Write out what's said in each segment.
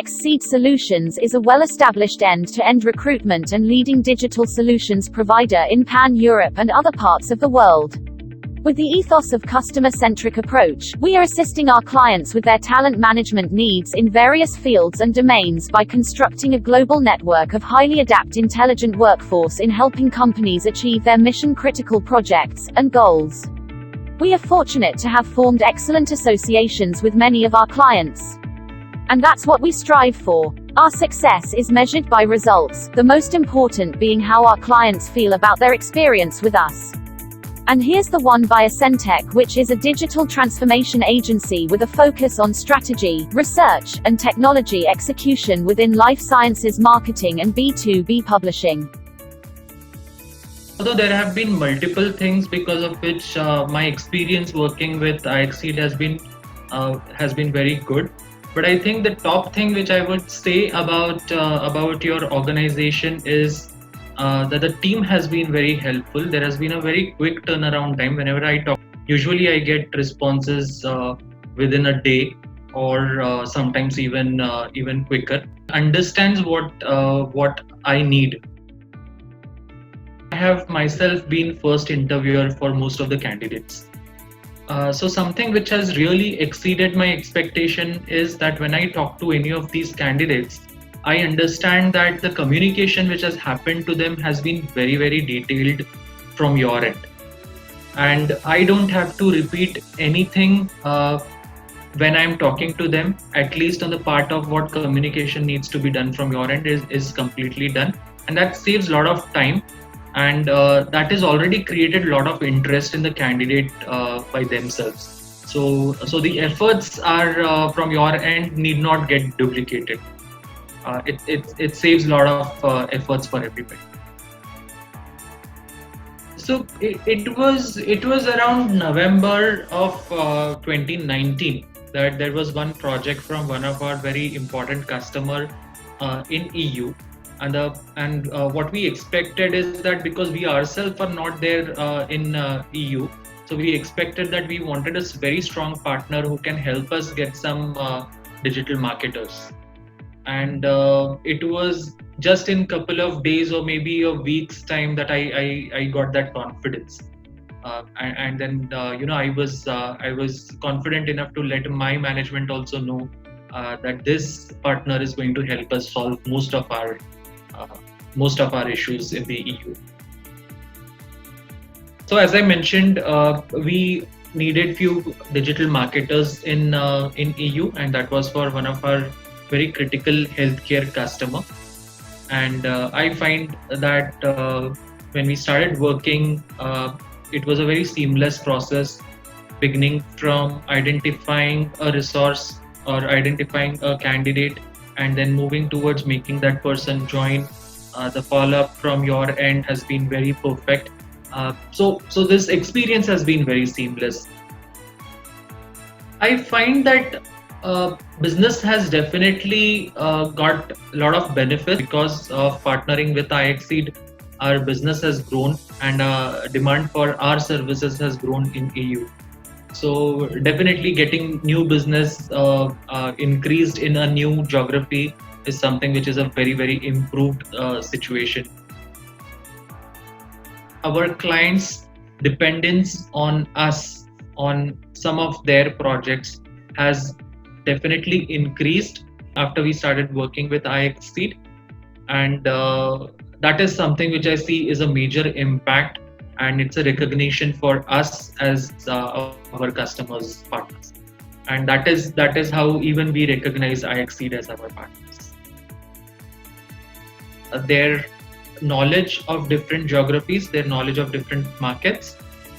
iXceed Solutions is a well-established end-to-end recruitment and leading digital solutions provider in Pan-Europe and other parts of the world. With the ethos of customer-centric approach, we are assisting our clients with their talent management needs in various fields and domains by constructing a global network of highly adapted intelligent workforce in helping companies achieve their mission-critical projects and goals. We are fortunate to have formed excellent associations with many of our clients. And that's what we strive for. Our success is measured by results, the most important being how our clients feel about their experience with us. And here's the one by Ascentech, which is a digital transformation agency with a focus on strategy, research, and technology execution within life sciences marketing and B2B publishing. Although there have been multiple things because of which my experience working with iXceed has been very good. But I think the top thing which I would say about your organization is that the team has been very helpful. There has been a very quick turnaround time. Whenever I talk, usually I get responses within a day, or sometimes even quicker. Understands what I need. I have myself been first interviewer for most of the candidates. So something which has really exceeded my expectation is that when I talk to any of these candidates, I understand that the communication which has happened to them has been very, very detailed from your end. And I don't have to repeat anything when I'm talking to them, at least on the part of what communication needs to be done from your end is completely done. And that saves a lot of time. And that has already created a lot of interest in the candidate by themselves. So the efforts are from your end need not get duplicated. It saves a lot of efforts for everybody. So it was around November of 2019 that there was one project from one of our very important customer in EU. And what we expected is that because we ourselves are not there in EU, so we expected that we wanted a very strong partner who can help us get some digital marketers. And it was just in couple of days or maybe a week's time that I got that confidence. And then I was confident enough to let my management also know that this partner is going to help us solve most of our issues in the EU. So as I mentioned, we needed few digital marketers in EU, and that was for one of our very critical healthcare customer. And I find that when we started working, it was a very seamless process, beginning from identifying a resource or identifying a candidate, and then moving towards making that person join. The follow-up from your end has been very perfect. So this experience has been very seamless. I find that business has definitely got a lot of benefits because of partnering with iXceed. Our business has grown, and demand for our services has grown in EU. So definitely getting new business increased in a new geography is something which is a very, very improved situation. Our clients' dependence on us on some of their projects has definitely increased after we started working with iXceed, and that is something which I see is a major impact, and it's a recognition for us as our customers' partners, and that is how even we recognize iXceed as our partners. Their knowledge of different geographies, their knowledge of different markets,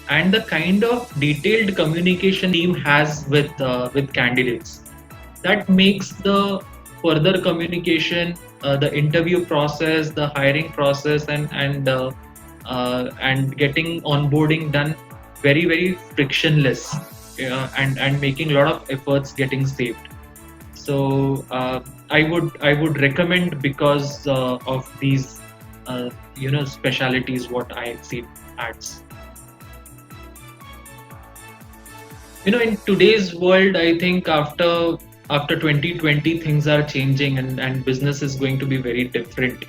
and the kind of detailed communication team has with candidates, that makes the further communication, the interview process, the hiring process, and getting onboarding done very, very frictionless, and making a lot of efforts getting saved. So I would recommend because of these specialities what iXceed adds. In today's world, I think after after 2020 things are changing, and business is going to be very different.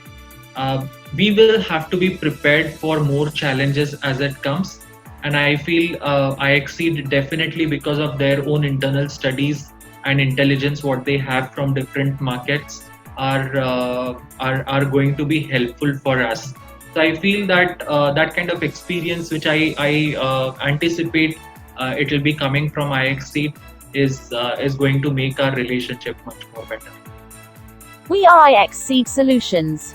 We will have to be prepared for more challenges as it comes. And I feel iXseed definitely, because of their own internal studies and intelligence what they have from different markets, are going to be helpful for us. So I feel that that kind of experience which I anticipate it will be coming from iXseed is going to make our relationship much more better. We are iXseed Solutions.